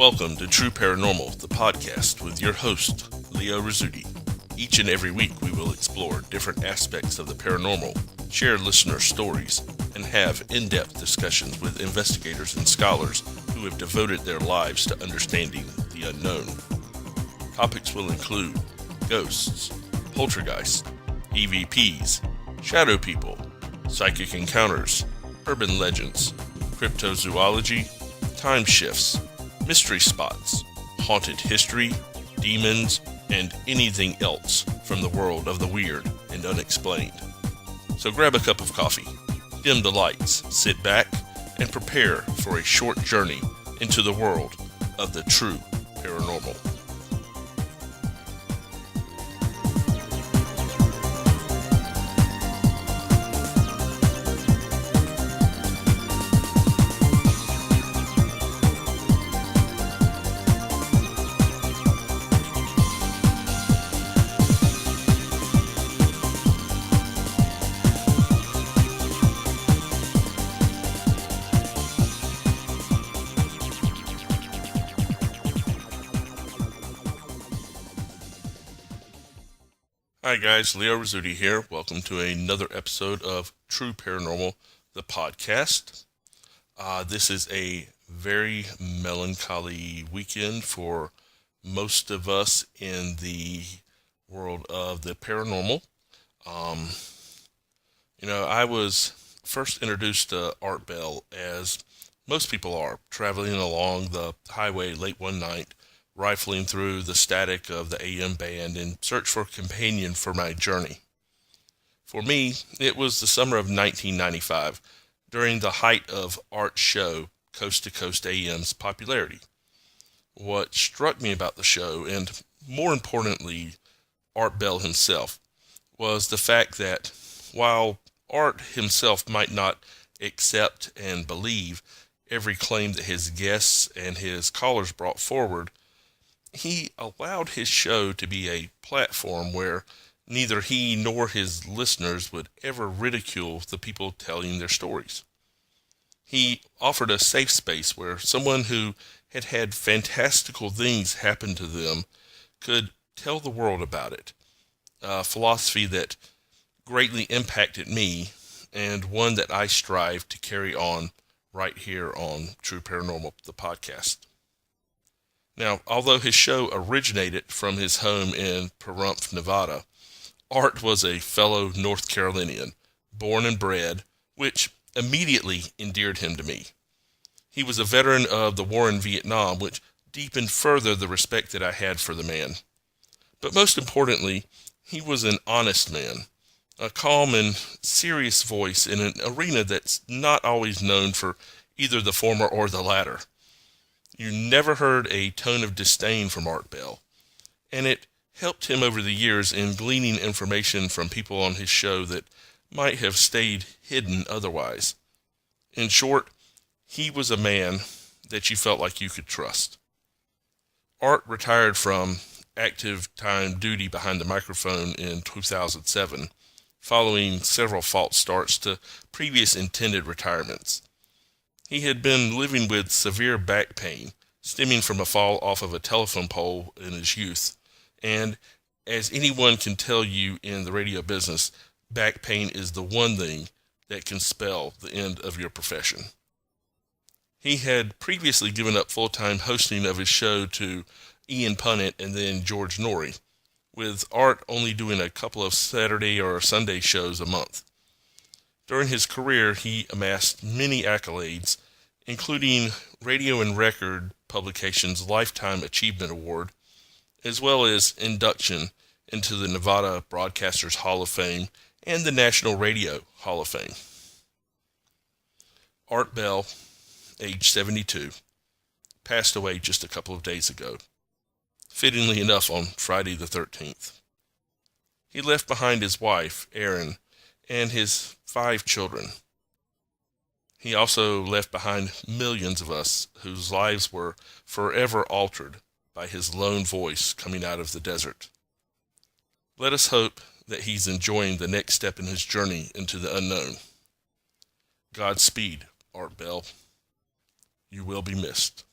Welcome to True Paranormal, the podcast with your host, Leo Rizzuti. Each and every week we will explore different aspects of the paranormal, share listener stories, and have in-depth discussions with investigators and scholars who have devoted their lives to understanding the unknown. Topics will include ghosts, poltergeists, EVPs, shadow people, psychic encounters, urban legends, cryptozoology, time shifts, mystery spots, haunted history, demons, and anything else from the world of the weird and unexplained. So grab a cup of coffee, dim the lights, sit back, and prepare for a short journey into the world of the true paranormal. Hi guys, Leo Rizzuti here. Welcome to another episode of True Paranormal, the podcast. This is a very melancholy weekend for most of us in the world of the paranormal. I was first introduced to Art Bell, as most people are, traveling along the highway late one night, rifling through the static of the AM band in search for a companion for my journey. For me, it was the summer of 1995, during the height of Art's show, Coast to Coast AM's popularity. What struck me about the show, and more importantly, Art Bell himself, was the fact that while Art himself might not accept and believe every claim that his guests and his callers brought forward, he allowed his show to be a platform where neither he nor his listeners would ever ridicule the people telling their stories. He offered a safe space where someone who had had fantastical things happen to them could tell the world about it, a philosophy that greatly impacted me and one that I strive to carry on right here on True Paranormal, the podcast. Now, although his show originated from his home in Pahrump, Nevada, Art was a fellow North Carolinian, born and bred, which immediately endeared him to me. He was a veteran of the war in Vietnam, which deepened further the respect that I had for the man. But most importantly, he was an honest man, a calm and serious voice in an arena that's not always known for either the former or the latter. You never heard a tone of disdain from Art Bell, and it helped him over the years in gleaning information from people on his show that might have stayed hidden otherwise. In short, he was a man that you felt like you could trust. Art retired from active time duty behind the microphone in 2007, following several false starts to previous intended retirements. He had been living with severe back pain, stemming from a fall off of a telephone pole in his youth. And as anyone can tell you in the radio business, back pain is the one thing that can spell the end of your profession. He had previously given up full-time hosting of his show to Ian Punnett and then George Norrie, with Art only doing a couple of Saturday or Sunday shows a month. During his career, he amassed many accolades, including Radio and Record Publications' Lifetime Achievement Award, as well as induction into the Nevada Broadcasters Hall of Fame and the National Radio Hall of Fame. Art Bell, age 72, passed away just a couple of days ago, fittingly enough on Friday the 13th. He left behind his wife, Erin, and his 5 children. He also left behind millions of us whose lives were forever altered by his lone voice coming out of the desert. Let us hope that he's enjoying the next step in his journey into the unknown. Godspeed, Art Bell. You will be missed.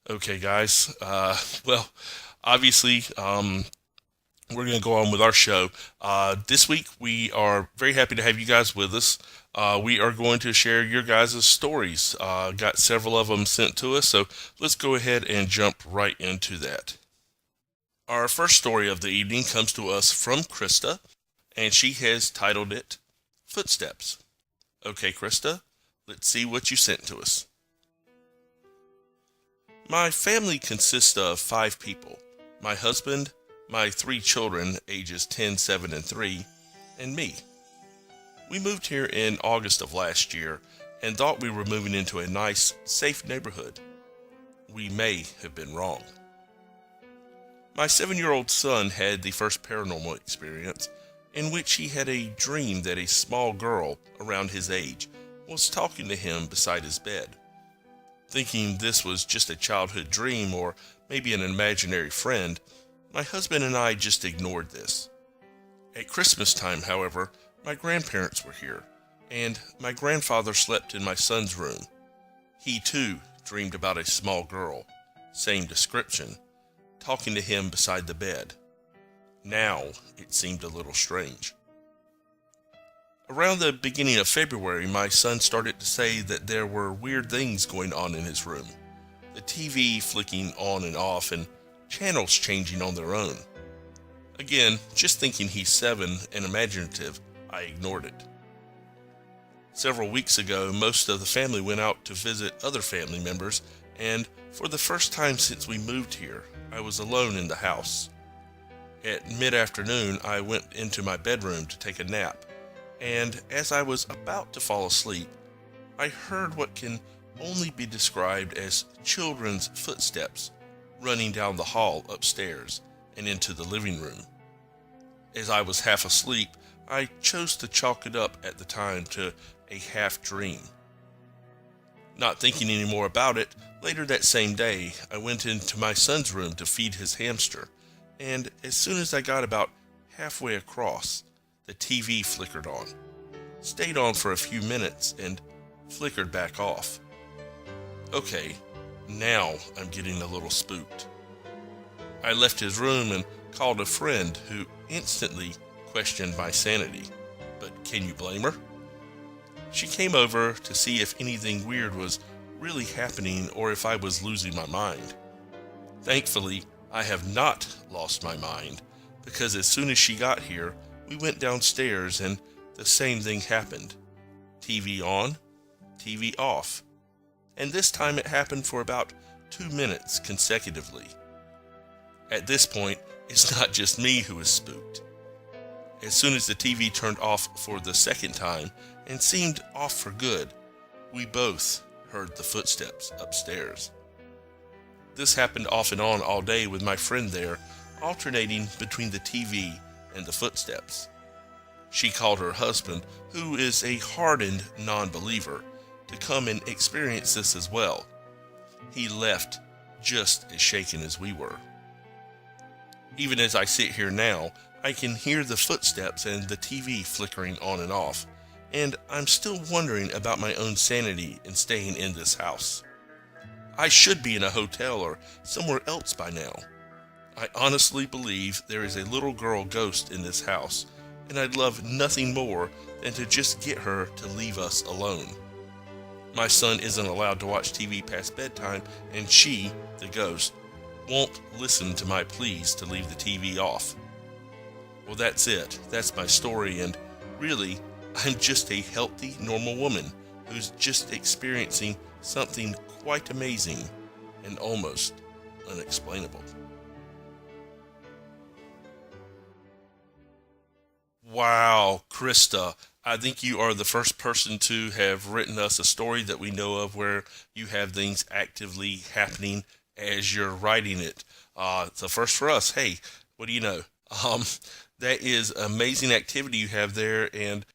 Okay, guys. Well, obviously, we're going to go on with our show. This week, we are very happy to have you guys with us. We are going to share your guys' stories. Got several of them sent to us, so let's go ahead and jump right into that. Our first story of the evening comes to us from Krista, and she has titled it Footsteps. Okay, Krista, let's see what you sent to us. My family consists of 5 people: my husband, my 3 children, ages 10, 7, and 3, and me. We moved here in August of last year and thought we were moving into a nice, safe neighborhood. We may have been wrong. My 7-year-old son had the first paranormal experience in which he had a dream that a small girl around his age was talking to him beside his bed. Thinking this was just a childhood dream or maybe an imaginary friend, my husband and I just ignored this. At Christmas time, however, my grandparents were here, and my grandfather slept in my son's room. He too dreamed about a small girl, same description, talking to him beside the bed. Now it seemed a little strange. Around the beginning of February, my son started to say that there were weird things going on in his room. The TV flicking on and off and channels changing on their own. Again, just thinking he's 7 and imaginative, I ignored it. Several weeks ago, most of the family went out to visit other family members, and for the first time since we moved here, I was alone in the house. At mid-afternoon, I went into my bedroom to take a nap, and as I was about to fall asleep, I heard what can only be described as children's footsteps running down the hall upstairs and into the living room. As I was half asleep, I chose to chalk it up at the time to a half dream. Not thinking any more about it, later that same day, I went into my son's room to feed his hamster, and as soon as I got about halfway across, the TV flickered on, stayed on for a few minutes, and flickered back off. Okay, now I'm getting a little spooked. I left his room and called a friend who instantly questioned my sanity. But can you blame her? She came over to see if anything weird was really happening or if I was losing my mind. Thankfully, I have not lost my mind, because as soon as she got here, we went downstairs and the same thing happened. TV on, TV off. And this time it happened for about 2 minutes consecutively. At this point, it's not just me who is spooked. As soon as the TV turned off for the second time and seemed off for good, we both heard the footsteps upstairs. This happened off and on all day with my friend there, alternating between the TV and the footsteps. She called her husband, who is a hardened non-believer, to come and experience this as well. He left just as shaken as we were. Even as I sit here now, I can hear the footsteps and the TV flickering on and off, and I'm still wondering about my own sanity in staying in this house. I should be in a hotel or somewhere else by now. I honestly believe there is a little girl ghost in this house, and I'd love nothing more than to just get her to leave us alone. My son isn't allowed to watch TV past bedtime, and she, the ghost, won't listen to my pleas to leave the TV off. Well, that's it. That's my story, and really, I'm just a healthy, normal woman who's just experiencing something quite amazing and almost unexplainable. Wow, Krista, I think you are the first person to have written us a story that we know of where you have things actively happening as you're writing it. It's a first for us. Hey, what do you know? Um, that is amazing activity you have there, and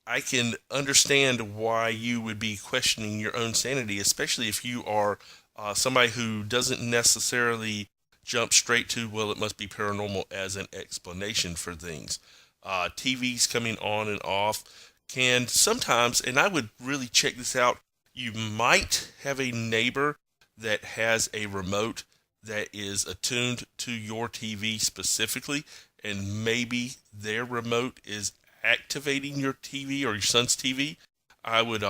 I can understand why you would be questioning your own sanity, especially if you are somebody who doesn't necessarily jump straight to, well, it must be paranormal as an explanation for things. TVs coming on and off can sometimes, and I would really check this out, you might have a neighbor that has a remote that is attuned to your TV specifically, and maybe their remote is activating your TV or your son's TV. I would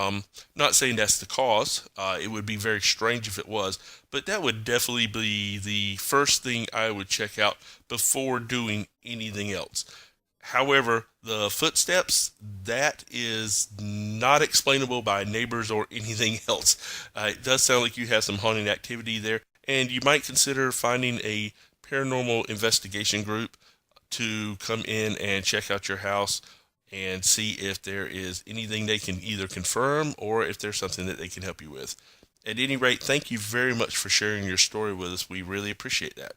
not saying that's the cause. It would be very strange if it was, but that would definitely be the first thing I would check out before doing anything else. However, the footsteps, that is not explainable by neighbors or anything else. It does sound like you have some haunting activity there, and you might consider finding a paranormal investigation group to come in and check out your house and see if there is anything they can either confirm or if there's something that they can help you with. At any rate, thank you very much for sharing your story with us. We really appreciate that.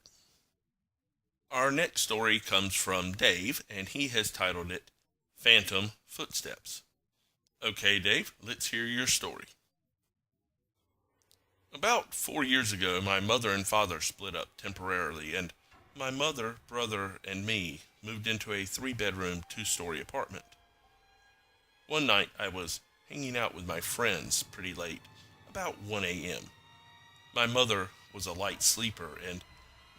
Our next story comes from Dave, and he has titled it Phantom Footsteps. Okay, Dave, let's hear your story. About 4 years ago, my mother and father split up temporarily, and my mother, brother, and me moved into a 3-bedroom, 2-story apartment. One night, I was hanging out with my friends pretty late, about 1 a.m. My mother was a light sleeper, and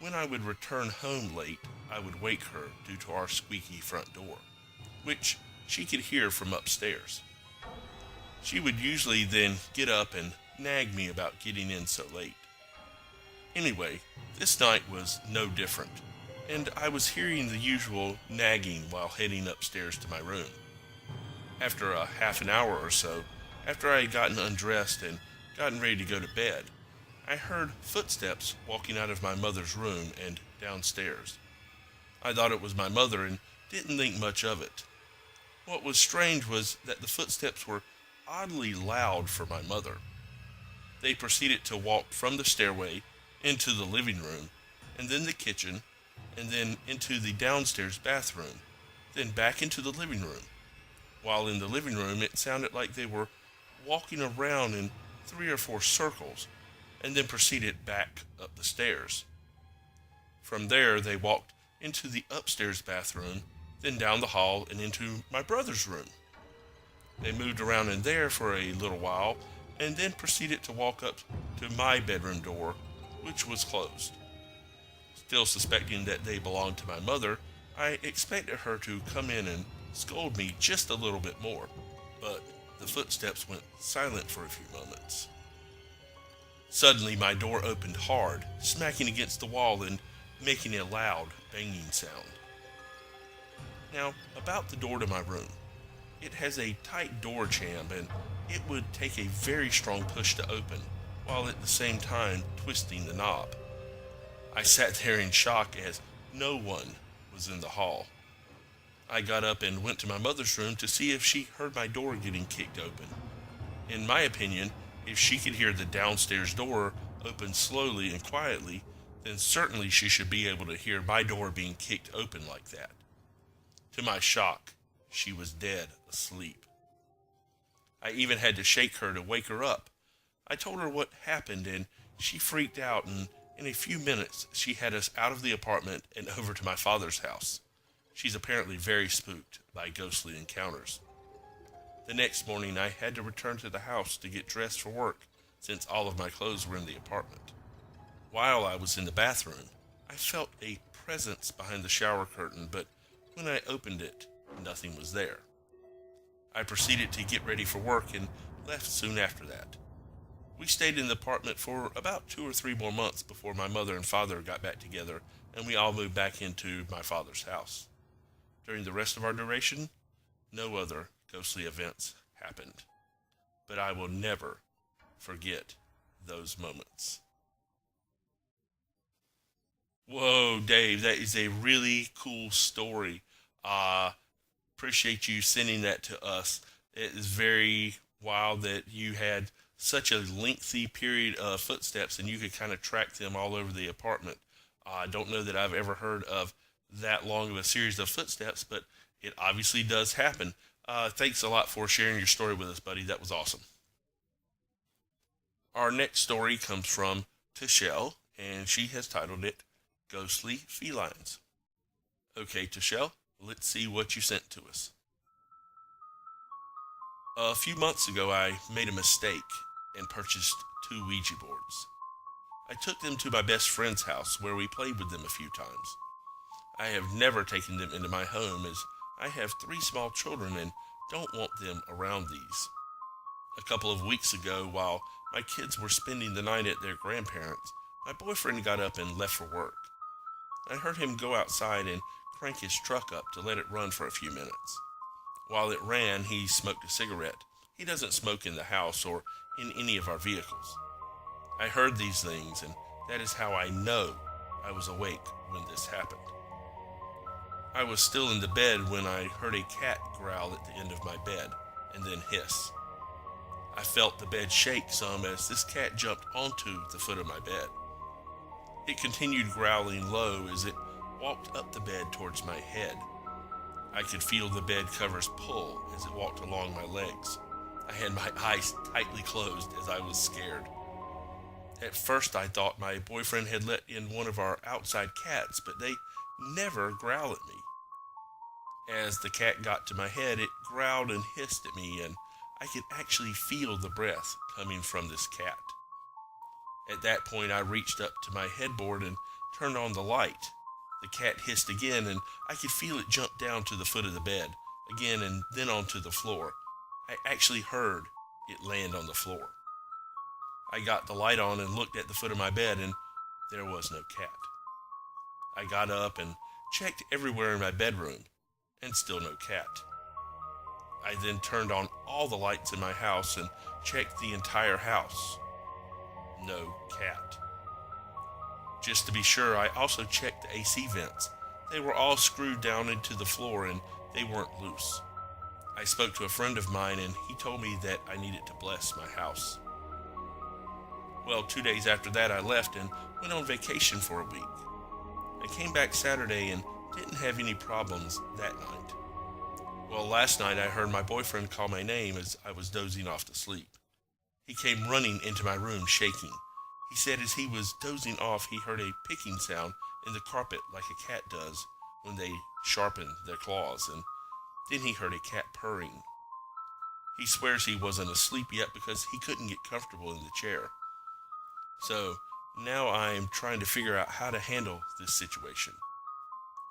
when I would return home late, I would wake her due to our squeaky front door, which she could hear from upstairs. She would usually then get up and nag me about getting in so late. Anyway, this night was no different, and I was hearing the usual nagging while heading upstairs to my room. After a half an hour or so, after I had gotten undressed and gotten ready to go to bed, I heard footsteps walking out of my mother's room and downstairs. I thought it was my mother and didn't think much of it. What was strange was that the footsteps were oddly loud for my mother. They proceeded to walk from the stairway into the living room, and then the kitchen, and then into the downstairs bathroom, then back into the living room. While in the living room, it sounded like they were walking around in 3 or 4 circles, and then proceeded back up the stairs. From there, they walked into the upstairs bathroom, then down the hall and into my brother's room. They moved around in there for a little while, and then proceeded to walk up to my bedroom door, which was closed. Still suspecting that they belonged to my mother, I expected her to come in and scold me just a little bit more, but the footsteps went silent for a few moments. Suddenly, my door opened hard, smacking against the wall and making a loud banging sound. Now, about the door to my room. It has a tight door jamb, and it would take a very strong push to open, while at the same time twisting the knob. I sat there in shock as no one was in the hall. I got up and went to my mother's room to see if she heard my door getting kicked open. In my opinion, if she could hear the downstairs door open slowly and quietly, then certainly she should be able to hear my door being kicked open like that. To my shock, she was dead asleep. I even had to shake her to wake her up. I told her what happened, and she freaked out, and in a few minutes she had us out of the apartment and over to my father's house. She's apparently very spooked by ghostly encounters. The next morning I had to return to the house to get dressed for work, since all of my clothes were in the apartment. While I was in the bathroom, I felt a presence behind the shower curtain, but when I opened it, nothing was there. I proceeded to get ready for work and left soon after that. We stayed in the apartment for about 2 or 3 more months before my mother and father got back together and we all moved back into my father's house. During the rest of our duration, no other ghostly events happened. But I will never forget those moments. Whoa, Dave, that is a really cool story. Appreciate you sending that to us. It is very wild that you had such a lengthy period of footsteps and you could kind of track them all over the apartment. I don't know that I've ever heard of that long of a series of footsteps, but it obviously does happen. Thanks a lot for sharing your story with us, buddy. That was awesome. Our next story comes from Tishelle, and she has titled it Ghostly Felines. Okay, Tishelle, let's see what you sent to us. A few months ago, I made a mistake and purchased 2 Ouija boards. I took them to my best friend's house where we played with them a few times. I have never taken them into my home as I have three small children and don't want them around these. A couple of weeks ago, while my kids were spending the night at their grandparents', my boyfriend got up and left for work. I heard him go outside and crank his truck up to let it run for a few minutes. While it ran, he smoked a cigarette. He doesn't smoke in the house or in any of our vehicles. I heard these things, and that is how I know I was awake when this happened. I was still in the bed when I heard a cat growl at the end of my bed and then hiss. I felt the bed shake some as this cat jumped onto the foot of my bed. It continued growling low as it walked up the bed towards my head. I could feel the bed covers pull as it walked along my legs. I had my eyes tightly closed as I was scared. At first I thought my boyfriend had let in one of our outside cats, but they never growl at me. As the cat got to my head, it growled and hissed at me, and I could actually feel the breath coming from this cat. At that point, I reached up to my headboard and turned on the light. The cat hissed again, and I could feel it jump down to the foot of the bed, again and then onto the floor. I actually heard it land on the floor. I got the light on and looked at the foot of my bed, and there was no cat. I got up and checked everywhere in my bedroom, and still no cat. I then turned on all the lights in my house and checked the entire house. No cat. Just to be sure, I also checked the AC vents. They were all screwed down into the floor and they weren't loose. I spoke to a friend of mine and he told me that I needed to bless my house. Well, 2 days after that I left and went on vacation for a week. I came back Saturday and didn't have any problems that night. Well, last night I heard my boyfriend call my name as I was dozing off to sleep. He came running into my room shaking. He said as he was dozing off he heard a picking sound in the carpet like a cat does when they sharpen their claws, and then he heard a cat purring. He swears he wasn't asleep yet because he couldn't get comfortable in the chair. So now I am trying to figure out how to handle this situation.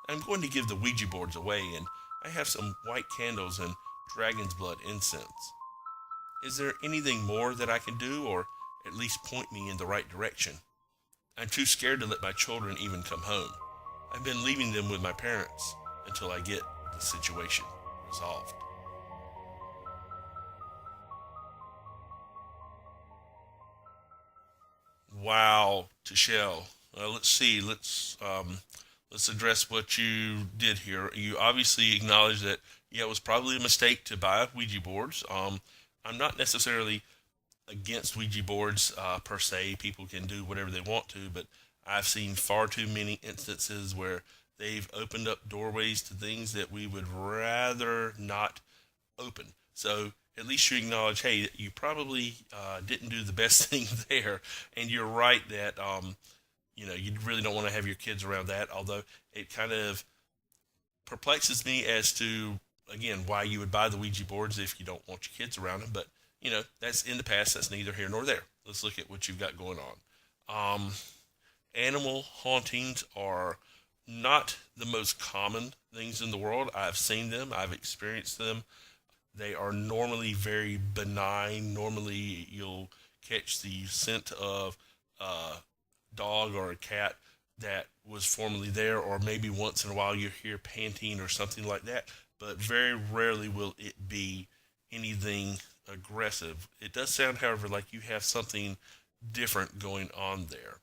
I'm going to give the Ouija boards away, and I have some white candles and dragon's blood incense. Is there anything more that I can do, or at least point me in the right direction? I'm too scared to let my children even come home. I've been leaving them with my parents until I get the situation resolved. Wow, Tashelle. Let's see. Let's address what you did here. You obviously acknowledge that yeah, it was probably a mistake to buy Ouija boards. I'm not necessarily against Ouija boards per se. People can do whatever they want to, but I've seen far too many instances where they've opened up doorways to things that we would rather not open. So at least you acknowledge, hey, you probably didn't do the best thing there, and you're right that you really don't want to have your kids around that. Although it kind of perplexes me as to again why you would buy the Ouija boards if you don't want your kids around them. But that's in the past. That's neither here nor there. Let's look at what you've got going on. Animal hauntings are not the most common things in the world. I've seen them. I've experienced them. They are normally very benign. Normally, you'll catch the scent of a dog or a cat that was formerly there, or maybe once in a while you hear panting or something like that, but very rarely will it be anything aggressive. It does sound, however, like you have something different going on there.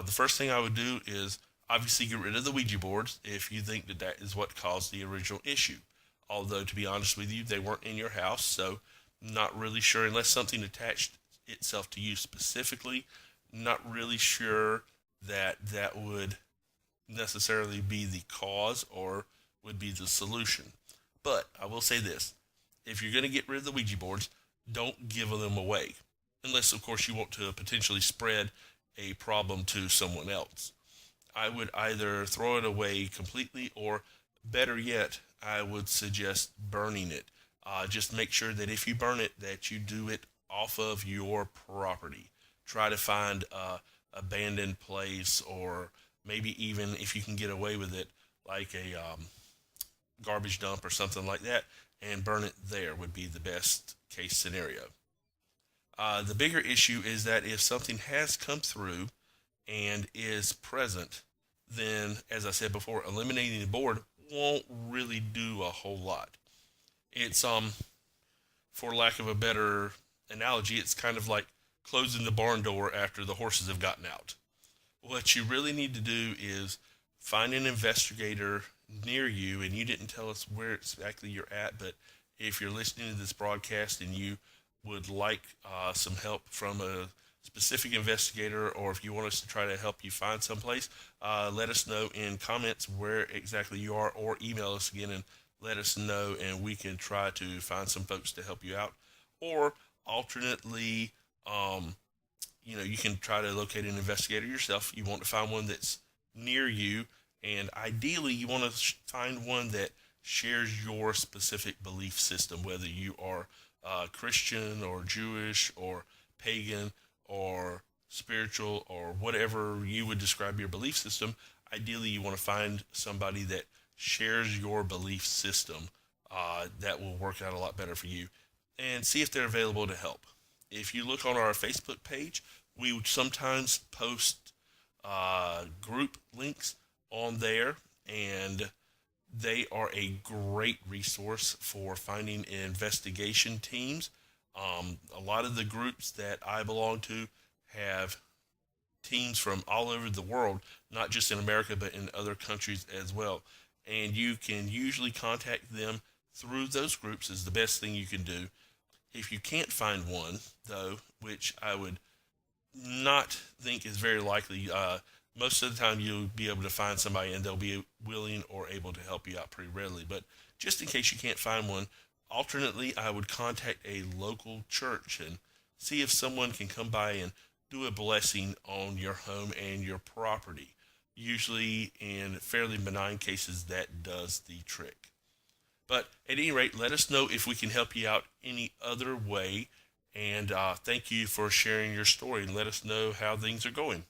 The first thing I would do is obviously get rid of the Ouija boards if you think that that is what caused the original issue. Although, to be honest with you, they weren't in your house, so not really sure, unless something attached itself to you specifically, not really sure that that would necessarily be the cause or would be the solution. But I will say this, if you're going to get rid of the Ouija boards, don't give them away. Unless, of course, you want to potentially spread a problem to someone else. I would either throw it away completely, or better yet, I would suggest burning it. Just make sure that if you burn it, that you do it off of your property. Try to find abandoned place, or maybe even if you can get away with it, like a garbage dump or something like that, and burn it there would be the best case scenario. The bigger issue is that if something has come through and is present, then, as I said before, eliminating the board won't really do a whole lot. It's for lack of a better analogy, it's kind of like closing the barn door after the horses have gotten out. What you really need to do is find an investigator near you, and you didn't tell us where exactly you're at, but if you're listening to this broadcast and you would like some help from a specific investigator, or if you want us to try to help you find someplace, let us know in comments where exactly you are, or email us again and let us know, and we can try to find some folks to help you out. Or alternately, you can try to locate an investigator yourself. You want to find one that's near you, and ideally you want to find one that shares your specific belief system, whether you are Christian or Jewish or pagan or spiritual or whatever you would describe your belief system. Ideally, you want to find somebody that shares your belief system. That will work out a lot better for you, and see if they're available to help. If you look on our Facebook page, we would sometimes post group links on there, and they are a great resource for finding investigation teams. A lot of the groups that I belong to have teams from all over the world, not just in America, but in other countries as well. And you can usually contact them through those groups is the best thing you can do. If you can't find one, though, which I would not think is very likely, most of the time you'll be able to find somebody and they'll be willing or able to help you out pretty readily. But just in case you can't find one, alternately, I would contact a local church and see if someone can come by and do a blessing on your home and your property. Usually, in fairly benign cases, that does the trick. But at any rate, let us know if we can help you out any other way. And thank you for sharing your story, and let us know how things are going.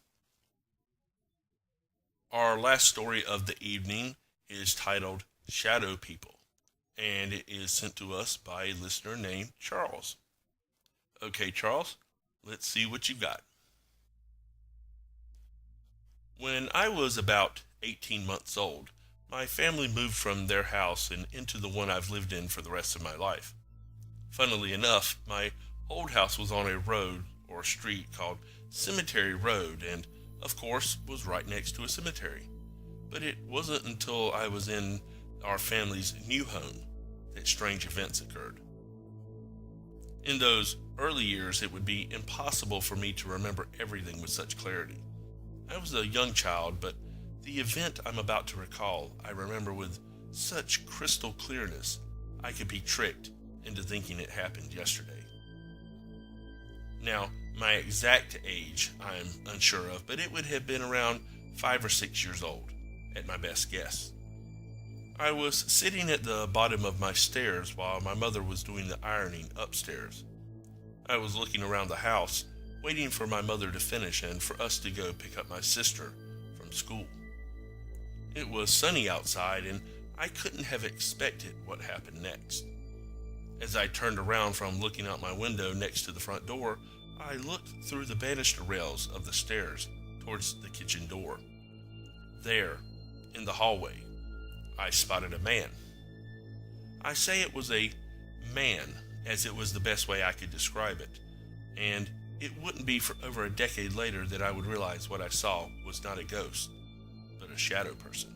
Our last story of the evening is titled Shadow People, and it is sent to us by a listener named Charles. Okay, Charles, let's see what you've got. When I was about 18 months old, my family moved from their house and into the one I've lived in for the rest of my life. Funnily enough, my old house was on a road or street called Cemetery Road, and of course was right next to a cemetery. But it wasn't until I was in our family's new home that strange events occurred. In those early years, it would be impossible for me to remember everything with such clarity. I was a young child, but the event I'm about to recall I remember with such crystal clearness I could be tricked into thinking it happened yesterday. Now, my exact age I'm unsure of, but it would have been around 5 or 6 years old, at my best guess. I was sitting at the bottom of my stairs while my mother was doing the ironing upstairs. I was looking around the house, waiting for my mother to finish and for us to go pick up my sister from school. It was sunny outside, and I couldn't have expected what happened next. As I turned around from looking out my window next to the front door, I looked through the banister rails of the stairs towards the kitchen door. There, in the hallway, I spotted a man. I say it was a man, as it was the best way I could describe it, and it wouldn't be for over a decade later that I would realize what I saw was not a ghost, but a shadow person.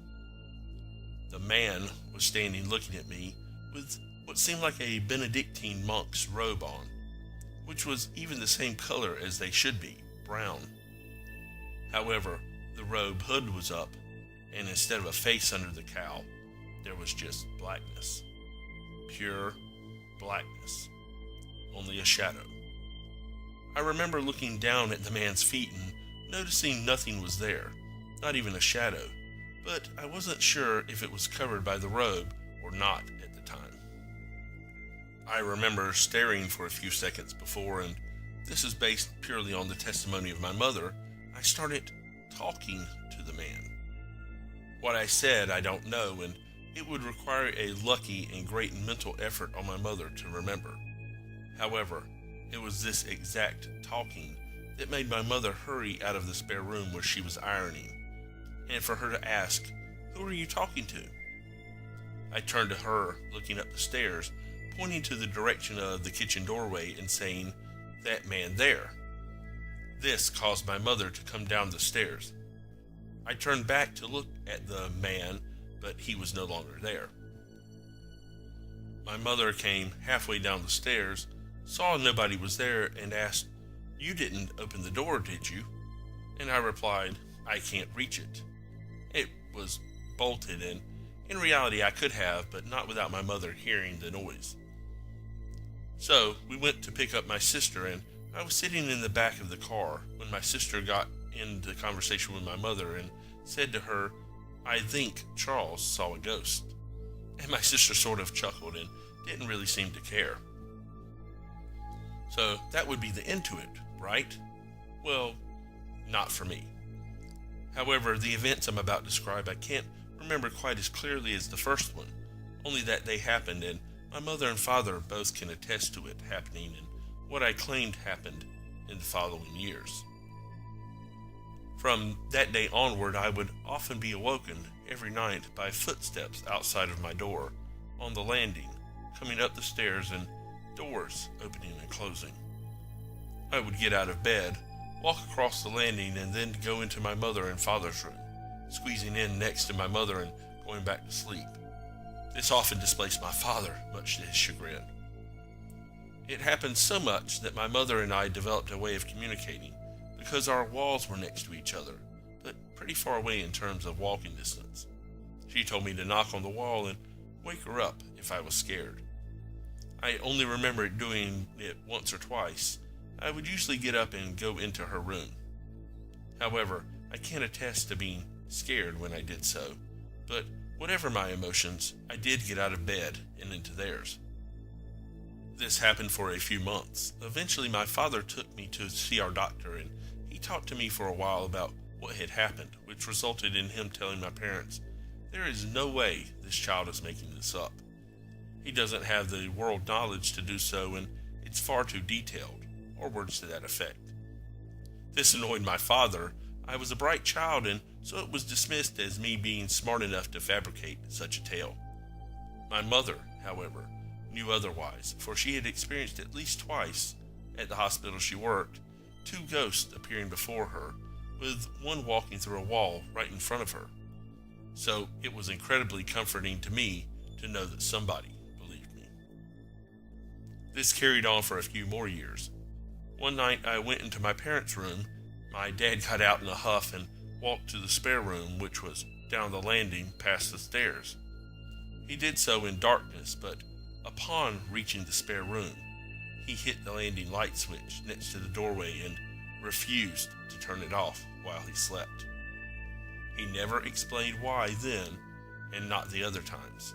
The man was standing looking at me with what seemed like a Benedictine monk's robe on, which was even the same color as they should be, brown. However, the robe hood was up, and instead of a face under the cowl, there was just blackness. Pure blackness. Only a shadow. I remember looking down at the man's feet and noticing nothing was there, not even a shadow, but I wasn't sure if it was covered by the robe or not at the time. I remember staring for a few seconds before, and this is based purely on the testimony of my mother, I started talking to the man. What I said, I don't know, and it would require a lucky and great mental effort on my mother to remember. However, it was this exact talking that made my mother hurry out of the spare room where she was ironing, and for her to ask, "Who are you talking to?" I turned to her, looking up the stairs, pointing to the direction of the kitchen doorway and saying, "That man there." This caused my mother to come down the stairs. I turned back to look at the man, but he was no longer there. My mother came halfway down the stairs, saw nobody was there, and asked, "You didn't open the door, did you?" And I replied, "I can't reach it. It was bolted, and in reality I could have, but not without my mother hearing the noise." So we went to pick up my sister, and I was sitting in the back of the car when my sister got into conversation with my mother and said to her, "I think Charles saw a ghost." And my sister sort of chuckled and didn't really seem to care. So that would be the end to it, right? Well, not for me. However, the events I'm about to describe I can't remember quite as clearly as the first one, only that they happened, and my mother and father both can attest to it happening and what I claimed happened in the following years. From that day onward, I would often be awoken every night by footsteps outside of my door, on the landing, coming up the stairs, and doors opening and closing. I would get out of bed, walk across the landing, and then go into my mother and father's room, squeezing in next to my mother and going back to sleep. This often displaced my father, much to his chagrin. It happened so much that my mother and I developed a way of communicating, because our walls were next to each other, but pretty far away in terms of walking distance. She told me to knock on the wall and wake her up if I was scared. I only remember doing it once or twice. I would usually get up and go into her room. However, I can't attest to being scared when I did so, but whatever my emotions, I did get out of bed and into theirs. This happened for a few months. Eventually, my father took me to see our doctor, and he talked to me for a while about what had happened, which resulted in him telling my parents, "There is no way this child is making this up. He doesn't have the world knowledge to do so, and it's far too detailed," or words to that effect. This annoyed my father. I was a bright child, and so it was dismissed as me being smart enough to fabricate such a tale. My mother, however, knew otherwise, for she had experienced at least twice, at the hospital she worked, 2 ghosts appearing before her, with one walking through a wall right in front of her. So it was incredibly comforting to me to know that somebody believed me. This carried on for a few more years. One night I went into my parents' room. My dad got out in a huff and walked to the spare room, which was down the landing past the stairs. He did so in darkness, but upon reaching the spare room, he hit the landing light switch next to the doorway and refused to turn it off while he slept. He never explained why then, and not the other times.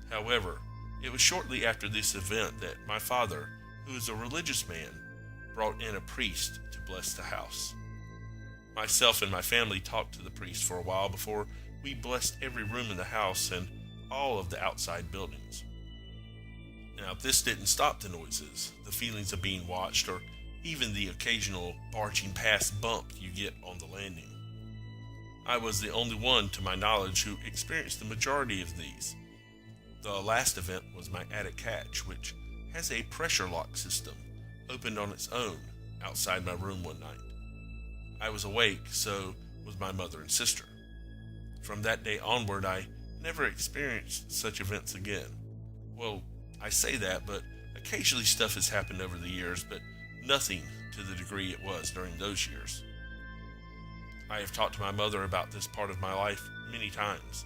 However, it was shortly after this event that my father, who is a religious man, brought in a priest to bless the house. Myself and my family talked to the priest for a while before we blessed every room in the house and all of the outside buildings. Now, this didn't stop the noises, the feelings of being watched, or even the occasional barging past bump you get on the landing. I was the only one, to my knowledge, who experienced the majority of these. The last event was my attic hatch, which has a pressure lock system, opened on its own outside my room one night. I was awake, so was my mother and sister. From that day onward, I never experienced such events again. Well, I say that, but occasionally stuff has happened over the years, but nothing to the degree it was during those years. I have talked to my mother about this part of my life many times.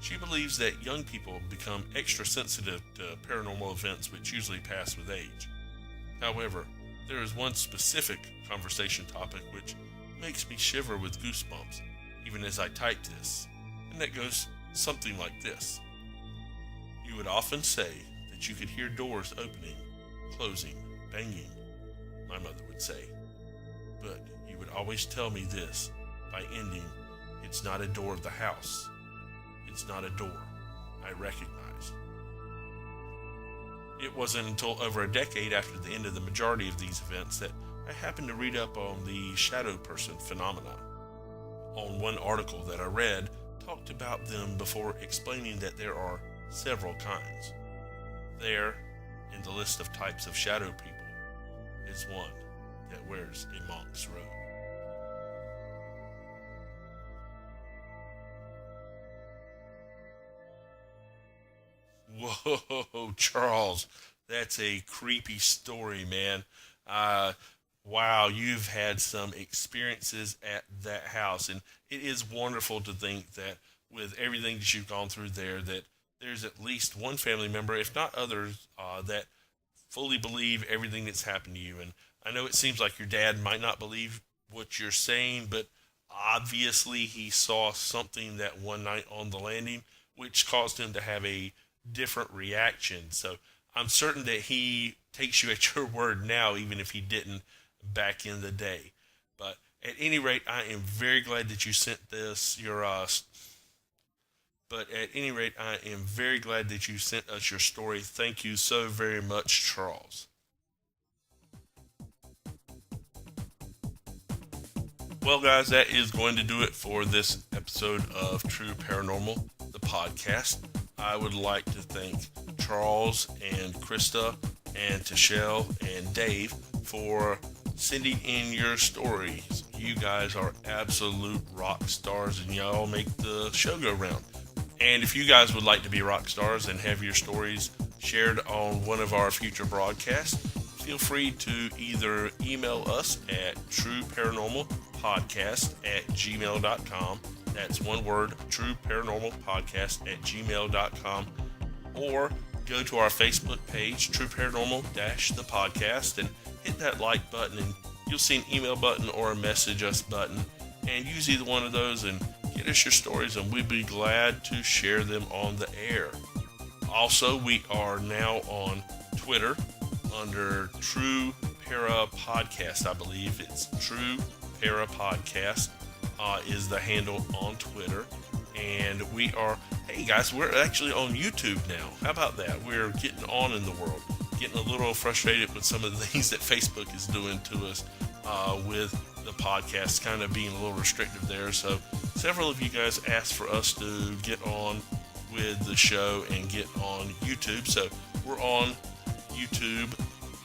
She believes that young people become extra sensitive to paranormal events which usually pass with age. However, there is one specific conversation topic which makes me shiver with goosebumps even as I type this, and that goes something like this. You would often say that you could hear doors opening, closing, banging, my mother would say, but you would always tell me this by ending, "It's not a door of the house. It's not a door I recognize." It wasn't until over a decade after the end of the majority of these events that I happened to read up on the shadow person phenomenon. On one article that I read, talked about them before explaining that there are several kinds. There, in the list of types of shadow people, is one that wears a monk's robe. Whoa, Charles, that's a creepy story, man. Uh, wow, you've had some experiences at that house, and it is wonderful to think that with everything that you've gone through there, that there's at least one family member, if not others, that fully believe everything that's happened to you. And I know it seems like your dad might not believe what you're saying, but obviously he saw something that one night on the landing, which caused him to have a different reaction. So I'm certain that he takes you at your word now, even if he didn't back in the day. But at any rate, I am very glad that you sent this us your story. Thank you so very much, Charles. Well, guys, that is going to do it for this episode of True Paranormal, the podcast. I would like to thank Charles and Krista and Tashelle and Dave for sending in your stories. You guys are absolute rock stars, and y'all make the show go round. And if you guys would like to be rock stars and have your stories shared on one of our future broadcasts, feel free to either email us at trueparanormalpodcast@gmail.com. That's one word, trueparanormalpodcast@gmail.com. Or go to our Facebook page, True Paranormal the podcast, and hit that like button, and you'll see an email button or a message us button. And use either one of those and get us your stories, and we'd be glad to share them on the air. Also, we are now on Twitter under True Para Podcast. I believe it's True Para Podcast is the handle on Twitter. And we are, hey guys, we're actually on YouTube now. How about that? We're getting on in the world. Getting a little frustrated with some of the things that Facebook is doing to us with the podcast, kind of being a little restrictive there. So several of you guys asked for us to get on with the show and get on YouTube. So we're on YouTube,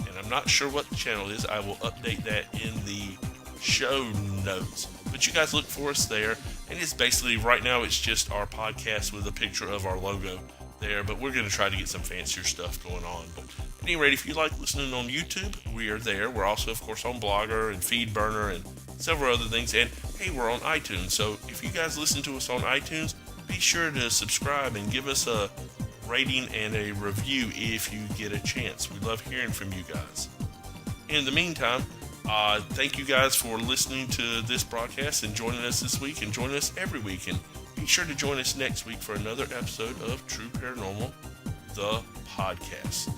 and I'm not sure what the channel is. I will update that in the show notes. But you guys look for us there. And it's basically, right now, it's just our podcast with a picture of our logo there. But we're going to try to get some fancier stuff going on. But at any rate, if you like listening on YouTube, we are there. We're also, of course, on Blogger and FeedBurner and several other things. And, hey, we're on iTunes. So if you guys listen to us on iTunes, be sure to subscribe and give us a rating and a review if you get a chance. We love hearing from you guys. In the meantime, thank you guys for listening to this broadcast and joining us this week, and join us every week. And be sure to join us next week for another episode of True Paranormal, the podcast.